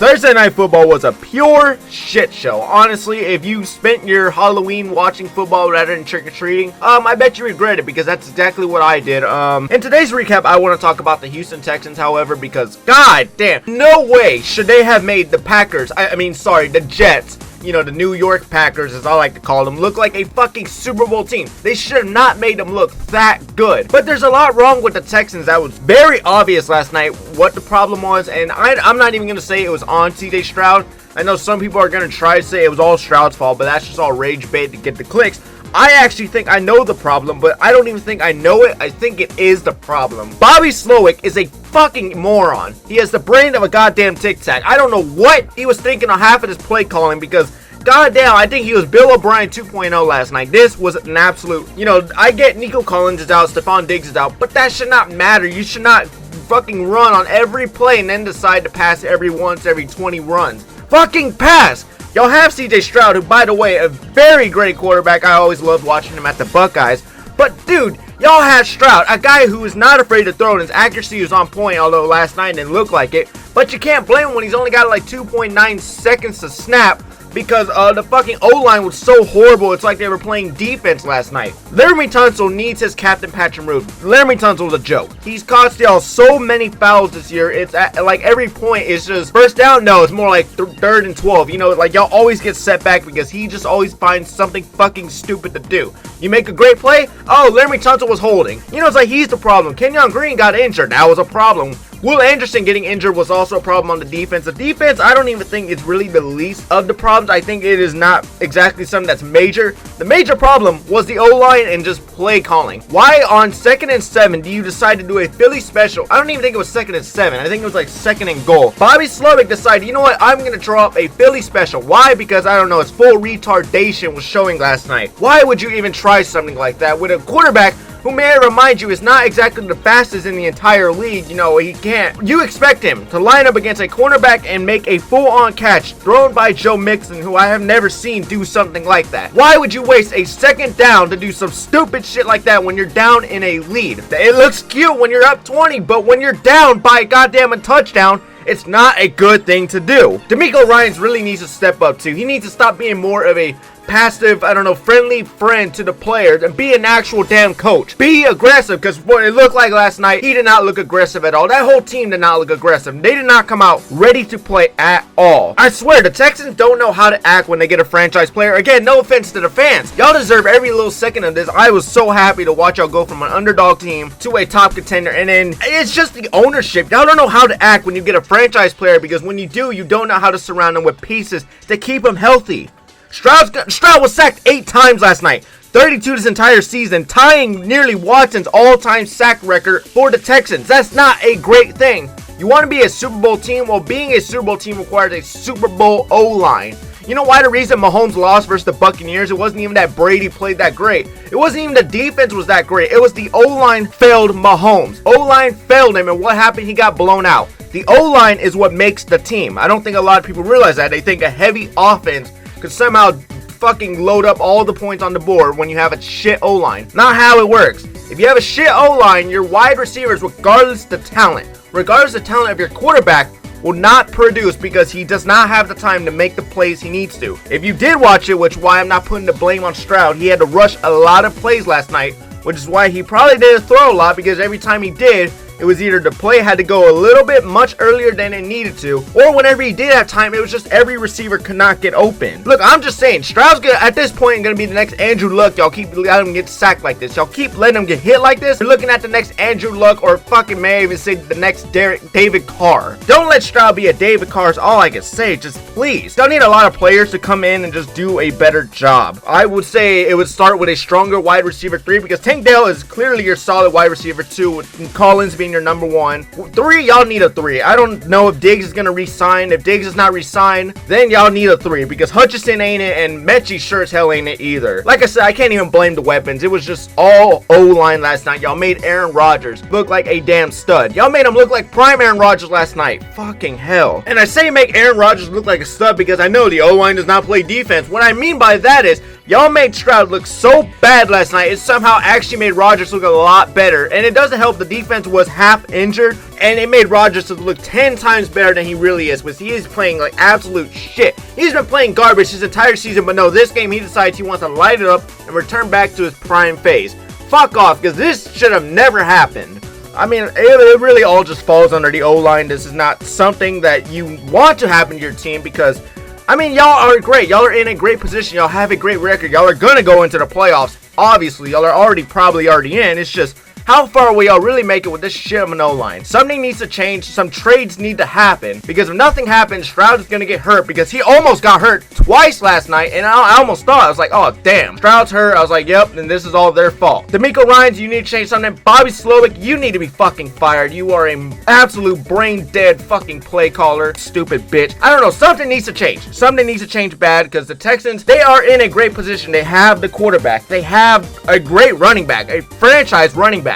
Thursday Night Football was a pure shit show. Honestly, if you spent your Halloween watching football rather than trick-or-treating, I bet you regret it, because that's exactly what I did. In today's recap, I want to talk about the Houston Texans, however, because god damn, no way should they have made the Packers, the Jets, you know, the New York Packers, as I like to call them, look like a fucking Super Bowl team. They should have not made them look that good. But there's a lot wrong with the Texans. That was very obvious last night what the problem was, and I'm not even going to say it was on CJ Stroud. I know some people are going to try to say it was all Stroud's fault, but that's just all rage bait to get the clicks. I actually think I know the problem, but I don't even think I know it. I think it is the problem. Bobby Slowik is a fucking moron. He has the brain of a goddamn Tic Tac. I don't know what he was thinking on half of his play calling, because goddamn, I think he was Bill O'Brien 2.0 last night. This was an absolute, you know, I get Nico Collins is out, Stephon Diggs is out, but that should not matter. You should not fucking run on every play and then decide to pass every 20 runs. Fucking pass! Y'all have CJ Stroud, who, by the way, a very great quarterback. I always loved watching him at the Buckeyes. But, dude, y'all had Stroud, a guy who is not afraid to throw, and his accuracy was on point, although last night didn't look like it. But you can't blame him when he's only got like 2.9 seconds to snap, because the fucking O-line was so horrible. It's like they were playing defense last night. Laremy Tunsil needs his Captain Patrick move. Laremy Tunsil's a joke. He's cost y'all so many fouls this year. It's like every point is just first down. No, it's more like third and 12. You know, like y'all always get set back because he just always finds something fucking stupid to do. You make a great play. Oh, Laremy Tunsil was holding. You know, it's like he's the problem. Kenyon Green got injured. That was a problem. Will Anderson getting injured was also a problem on the defense. The defense, I don't even think it's really the least of the problems. I think it is not exactly something that's major. The major problem was the O-line and just play calling. Why on 2nd and 7 do you decide to do a Philly special? I don't even think it was 2nd and 7. I think it was like 2nd and goal. Bobby Slowik decided, you know what, I'm going to draw up a Philly special. Why? Because, I don't know, his full retardation was showing last night. Why would you even try something like that with a quarterback who, may I remind you, is not exactly the fastest in the entire league? You know, he can't. You expect him to line up against a cornerback and make a full-on catch thrown by Joe Mixon, who I have never seen do something like that. Why would you waste a second down to do some stupid shit like that when you're down in a lead? It looks cute when you're up 20, but when you're down by a goddamn touchdown, it's not a good thing to do. DeMeco Ryans really needs to step up too. He needs to stop being more of a passive, I don't know, friendly friend to the players and be an actual damn coach. Be aggressive, because what it looked like last night, he did not look aggressive at all. That whole team did not look aggressive. They did not come out ready to play at all. I swear, the Texans don't know how to act when they get a franchise player. Again, no offense to the fans. Y'all deserve every little second of this. I was so happy to watch y'all go from an underdog team to a top contender, and then it's just the ownership. Y'all don't know how to act when you get a franchise player, because when you do, you don't know how to surround them with pieces to keep them healthy. Stroud was sacked 8 times last night. 32 this entire season, tying nearly Watson's all-time sack record for the Texans. That's not a great thing. You want to be a Super Bowl team? Well, being a Super Bowl team requires a Super Bowl O-line. You know why the reason Mahomes lost versus the Buccaneers? It wasn't even that Brady played that great. It wasn't even the defense was that great. It was the O-line failed Mahomes. O-line failed him, and what happened? He got blown out. The O-line is what makes the team. I don't think a lot of people realize that. They think a heavy offense could somehow fucking load up all the points on the board when you have a shit O-line. Not how it works. If you have a shit O-line, your wide receivers, regardless of talent of your quarterback, will not produce because he does not have the time to make the plays he needs to. If you did watch it, which is why I'm not putting the blame on Stroud, he had to rush a lot of plays last night, which is why he probably didn't throw a lot, because every time he did, it was either the play had to go a little bit much earlier than it needed to, or whenever he did have time, it was just every receiver could not get open. Look, I'm just saying, Stroud's gonna, at this point, gonna be the next Andrew Luck. Y'all keep letting him get sacked like this. Y'all keep letting him get hit like this. You're looking at the next Andrew Luck, or fucking may I even say the next David Carr. Don't let Stroud be a David Carr is all I can say. Just please. Y'all need a lot of players to come in and just do a better job. I would say it would start with a stronger wide receiver 3, because Tank Dell is clearly your solid wide receiver 2, with Collins being your number 1. 3, y'all need a 3. I don't know if Diggs is going to re-sign. If Diggs is not re-signed, then y'all need a 3, because Hutchinson ain't it, and Mechie sure as hell ain't it either. Like I said, I can't even blame the weapons. It was just all O-line last night. Y'all made Aaron Rodgers look like a damn stud. Y'all made him look like prime Aaron Rodgers last night. Fucking hell. And I say make Aaron Rodgers look like a stud because I know the O-line does not play defense. What I mean by that is, Y'all made Stroud look so bad last night, it somehow actually made Rodgers look a lot better. And it doesn't help the defense was half injured, and it made Rodgers look 10 times better than he really is, because he is playing like absolute shit. He's been playing garbage his entire season, but no, this game he decides he wants to light it up and return back to his prime phase. Fuck off, because this should have never happened. I mean, it really all just falls under the O-line. This is not something that you want to happen to your team, because I mean, y'all are great. Y'all are in a great position. Y'all have a great record. Y'all are going to go into the playoffs. Obviously, y'all are probably already in. It's just, how far will y'all really make it with this shit of an O-line? Something needs to change. Some trades need to happen. Because if nothing happens, Stroud is going to get hurt. Because he almost got hurt twice last night. And I almost thought, I was like, oh, damn. Stroud's hurt. I was like, yep, and this is all their fault. D'Amico Ryans, you need to change something. Bobby Slowik, you need to be fucking fired. You are an absolute brain-dead fucking play caller. Stupid bitch. I don't know. Something needs to change. Something needs to change bad. Because the Texans, they are in a great position. They have the quarterback. They have a great running back. A franchise running back.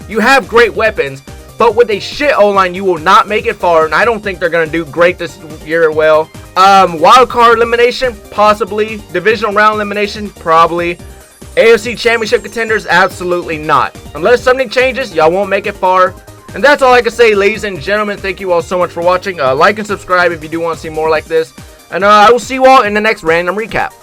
You have great weapons, but with a shit O-line, you will not make it far, and I don't think they're going to do great this year well. Wild card elimination? Possibly. Divisional round elimination? Probably. AFC championship contenders? Absolutely not. Unless something changes, y'all won't make it far. And that's all I can say, ladies and gentlemen. Thank you all so much for watching. Like and subscribe if you do want to see more like this. And I will see you all in the next random recap.